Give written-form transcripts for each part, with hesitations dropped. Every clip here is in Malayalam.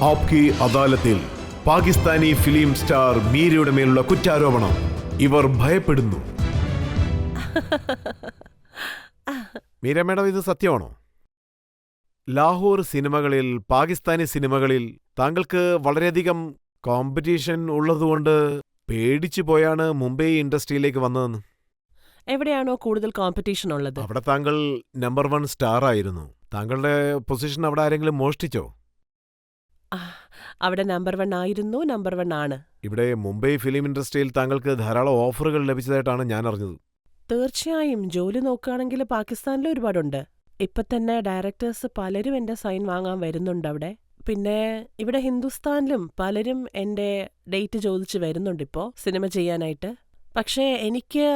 ആപ്കി അദാലത്തിൽ പാകിസ്ഥാനി ഫിലിം സ്റ്റാർ മീരയുടെ മേലുള്ള കുറ്റാരോപണം. ഇവർ ഭയപ്പെടുന്നു. മീര മേഡം, ഇത് സത്യമാണോ? ലാഹോർ സിനിമകളിൽ, പാകിസ്ഥാനി സിനിമകളിൽ താങ്കൾക്ക് വളരെയധികം കോമ്പറ്റീഷൻ ഉള്ളതുകൊണ്ട് പേടിച്ചു പോയാണ് മുംബൈ ഇൻഡസ്ട്രിയിലേക്ക് വന്നതെന്ന്. എവിടെയാണോ കൂടുതൽ കോമ്പറ്റീഷൻ ഉള്ളത് അവിടെ താങ്കൾ നമ്പർ 1 സ്റ്റാർ ആയിരുന്നു. താങ്കളുടെ പൊസിഷൻ അവിടെ ആരെങ്കിലും മോഷ്ടിച്ചോ? അവിടെ നമ്പർ 1 ആയിരുന്നു, നമ്പർ 1 ആണ്. ഇവിടെ മുംബൈ ഫിലിം ഇൻഡസ്ട്രിയിൽ താങ്കൾക്ക് ധാരാളം ഓഫറുകൾ ലഭിച്ചതായിട്ടാണ് ഞാൻ അറിഞ്ഞത്. തീർച്ചയായും ജോലി നോക്കുകയാണെങ്കിൽ പാകിസ്ഥാനിൽ ഒരുപാടുണ്ട്. ഇപ്പൊ തന്നെ ഡയറക്ടേഴ്സ് പലരും എന്റെ സൈൻ വാങ്ങാൻ വരുന്നുണ്ട് അവിടെ. പിന്നെ ഇവിടെ ഹിന്ദുസ്ഥാനിലും പലരും എന്റെ ഡേറ്റ് ചോദിച്ച് വരുന്നുണ്ട് ഇപ്പോ സിനിമ ചെയ്യാനായിട്ട്. പക്ഷേ എനിക്ക്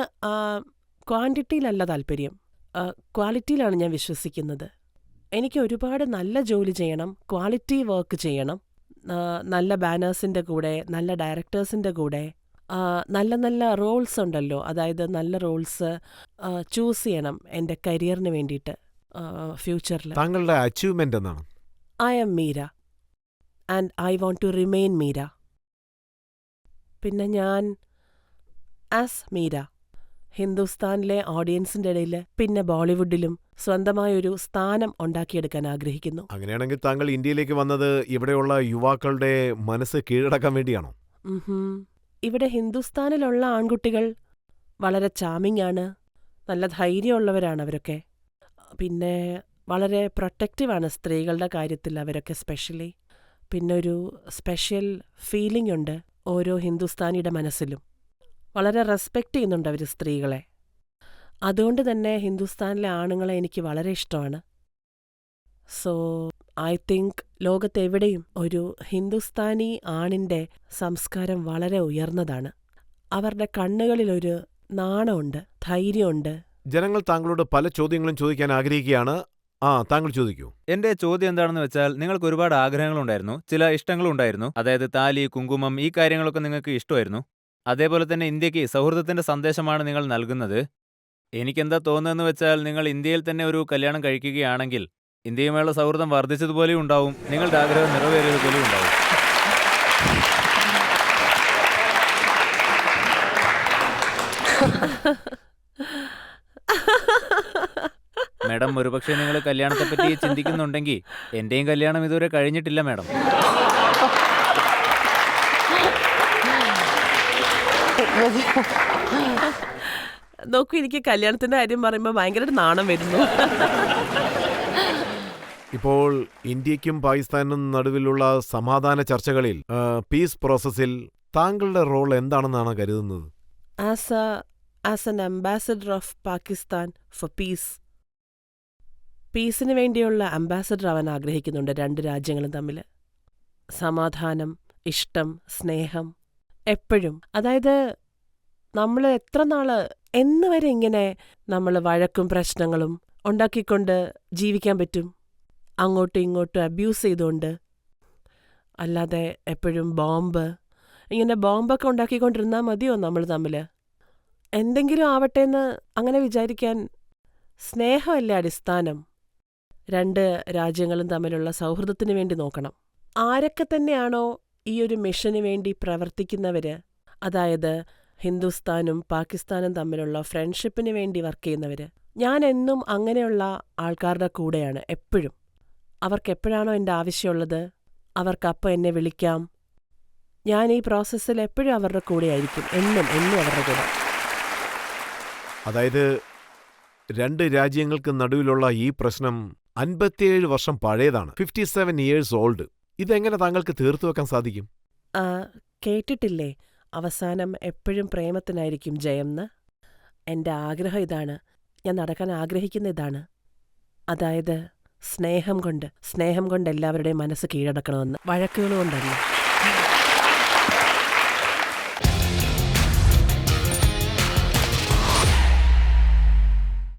ക്വാണ്ടിറ്റിയിലല്ല താല്പര്യം, ക്വാളിറ്റിയിലാണ് ഞാൻ വിശ്വസിക്കുന്നത്. എനിക്ക് ഒരുപാട് നല്ല ജോലി ചെയ്യണം, ക്വാളിറ്റി വർക്ക് ചെയ്യണം, നല്ല ബാനേഴ്സിന്റെ കൂടെ, നല്ല ഡയറക്ടേഴ്സിന്റെ കൂടെ, നല്ല നല്ല റോൾസ് ഉണ്ടല്ലോ, അതായത് നല്ല റോൾസ് ചൂസ് ചെയ്യണം എൻ്റെ കരിയറിന് വേണ്ടിയിട്ട് ഫ്യൂച്ചറിൽ. താങ്കളുടെ അച്ചീവ്മെന്റ് എന്താണ്? I am Meera and I want to remain Meera. പിന്നെ ഞാൻ ആസ് മീര ഹിന്ദുസ്ഥാനിലെ ഓഡിയൻസിന്റെ ഇടയിൽ, പിന്നെ ബോളിവുഡിലും സ്വന്തമായൊരു സ്ഥാനം ഉണ്ടാക്കിയെടുക്കാൻ ആഗ്രഹിക്കുന്നു. അങ്ങനെയാണെങ്കിൽ താങ്കൾ ഇന്ത്യയിലേക്ക് വന്നത് ഇവിടെയുള്ള യുവാക്കളുടെ മനസ്സ് കീഴടക്കാൻ വേണ്ടിയാണോ? ഇവിടെ ഹിന്ദുസ്ഥാനിലുള്ള ആൺകുട്ടികൾ വളരെ ചാമിങ് ആണ്, നല്ല ധൈര്യമുള്ളവരാണ് അവരൊക്കെ. പിന്നെ വളരെ പ്രൊട്ടക്റ്റീവാണ് സ്ത്രീകളുടെ കാര്യത്തിൽ അവരൊക്കെ സ്പെഷ്യലി. പിന്നെ ഒരു സ്പെഷ്യൽ ഫീലിംഗ് ഉണ്ട് ഓരോ ഹിന്ദുസ്ഥാനിയുടെ മനസ്സിലും. വളരെ റെസ്പെക്റ്റ് ചെയ്യുന്നുണ്ട് അവർ സ്ത്രീകളെ. അതുകൊണ്ട് തന്നെ ഹിന്ദുസ്ഥാനിലെ ആണുങ്ങളെ എനിക്ക് വളരെ ഇഷ്ടമാണ്. സോ ഐ തിങ്ക് ലോകത്തെവിടെയും ഒരു ഹിന്ദുസ്ഥാനി ആണിൻ്റെ സംസ്കാരം വളരെ ഉയർന്നതാണ്. അവരുടെ കണ്ണുകളിലൊരു നാണമുണ്ട്, ധൈര്യമുണ്ട്. ജനങ്ങൾ താങ്കളോട് പല ചോദ്യങ്ങളും ചോദിക്കാൻ ആഗ്രഹിക്കുകയാണ്. താങ്കൾ ചോദിക്കൂ. എന്റെ ചോദ്യം എന്താണെന്ന് വെച്ചാൽ, നിങ്ങൾക്ക് ഒരുപാട് ആഗ്രഹങ്ങളുണ്ടായിരുന്നു, ചില ഇഷ്ടങ്ങളും ഉണ്ടായിരുന്നു. അതായത് താലി, കുങ്കുമം, ഈ കാര്യങ്ങളൊക്കെ നിങ്ങൾക്ക് ഇഷ്ടമായിരുന്നു. അതേപോലെ തന്നെ ഇന്ത്യക്ക് സൗഹൃദത്തിന്റെ സന്ദേശമാണ് നിങ്ങൾ നൽകുന്നത്. എനിക്കെന്താ തോന്നുന്നതെന്ന് വെച്ചാൽ, നിങ്ങൾ ഇന്ത്യയിൽ തന്നെ ഒരു കല്യാണം കഴിക്കുകയാണെങ്കിൽ ഇന്ത്യയുമായുള്ള സൗഹൃദം വർദ്ധിച്ചതുപോലെയും ഉണ്ടാവും, നിങ്ങളുടെ ആഗ്രഹം നിറവേറിയതുപോലെയും ഉണ്ടാവും. മാഡം, ഒരുപക്ഷെ നിങ്ങൾ കല്യാണത്തെപ്പറ്റി ചിന്തിക്കുന്നുണ്ടെങ്കിൽ എന്റെയും കല്യാണം ഇതുവരെ കഴിഞ്ഞിട്ടില്ല മാഡം. നോക്കൂ, എനിക്ക് കല്യാണത്തിന്റെ കാര്യം പറയുമ്പോൾ ഭയങ്കര നാണം വരുന്നു. ഇപ്പോൾ ഇന്ത്യക്കും പാകിസ്ഥാനും നടുവിലുള്ള സമാധാന ചർച്ചകളിൽ, പീസ് പ്രോസസ്സിൽ താങ്കളുടെ റോൾ എന്താണെന്നാണ് കരുതുന്നത്? As an ambassador of Pakistan for peace, പീസിന് വേണ്ടിയുള്ള അംബാസഡർ ആവാൻ ആഗ്രഹിക്കുന്നുണ്ട് രണ്ട് രാജ്യങ്ങളും തമ്മിൽ. സമാധാനം, ഇഷ്ടം, സ്നേഹം എപ്പോഴും. അതായത് നമ്മൾ എത്ര നാള് എന്ന് വരെ ഇങ്ങനെ നമ്മൾ വഴക്കും പ്രശ്നങ്ങളും ഉണ്ടാക്കിക്കൊണ്ട് ജീവിക്കാൻ പറ്റും? അങ്ങോട്ടും ഇങ്ങോട്ടും അബ്യൂസ് ചെയ്തുകൊണ്ട്. അല്ലാതെ എപ്പോഴും ഇങ്ങനെ ബോംബൊക്കെ ഉണ്ടാക്കിക്കൊണ്ടിരുന്നാൽ മതിയോ നമ്മൾ തമ്മിൽ? എന്തെങ്കിലും ആവട്ടെ എന്ന് അങ്ങനെ വിചാരിക്കാൻ സ്നേഹമല്ലേ അടിസ്ഥാനം? രണ്ട് രാജ്യങ്ങളും തമ്മിലുള്ള സൗഹൃദത്തിന് വേണ്ടി നോക്കണം. ആരൊക്കെ തന്നെയാണോ ഈ ഒരു മിഷന് വേണ്ടി പ്രവർത്തിക്കുന്നവര്, അതായത് ഹിന്ദുസ്ഥാനും പാകിസ്ഥാനും തമ്മിലുള്ള ഫ്രണ്ട്ഷിപ്പിന് വേണ്ടി വർക്ക് ചെയ്യുന്നവര്, ഞാൻ എന്നും അങ്ങനെയുള്ള ആൾക്കാരുടെ കൂടെയാണ് എപ്പോഴും. അവർക്കെപ്പോഴാണോ എൻ്റെ ആവശ്യമുള്ളത് അവർക്കപ്പോൾ എന്നെ വിളിക്കാം. ഞാൻ ഈ പ്രോസസ്സിൽ എപ്പോഴും അവരുടെ കൂടെയായിരിക്കും, എന്നും അവരുടെ കൂടെ. അതായത് രണ്ട് രാജ്യങ്ങൾക്ക് നടുവിലുള്ള ഈ പ്രശ്നം 57 വർഷം പഴയതാണ്, 57 years old. ഇതെങ്ങനെ താങ്കൾക്ക് തീർത്തു വെക്കാൻ സാധിക്കും? കേട്ടിട്ടില്ലേ, അവസാനം എപ്പോഴും പ്രേമത്തിനായിരിക്കും ജയംന്ന്? എൻ്റെ ആഗ്രഹം ഇതാണ്, ഞാൻ നടക്കാൻ ആഗ്രഹിക്കുന്ന ഇതാണ്. അതായത് സ്നേഹം കൊണ്ട് എല്ലാവരുടെയും മനസ്സ് കീഴടക്കണമെന്ന്, വഴക്കുകൾ കൊണ്ടല്ല.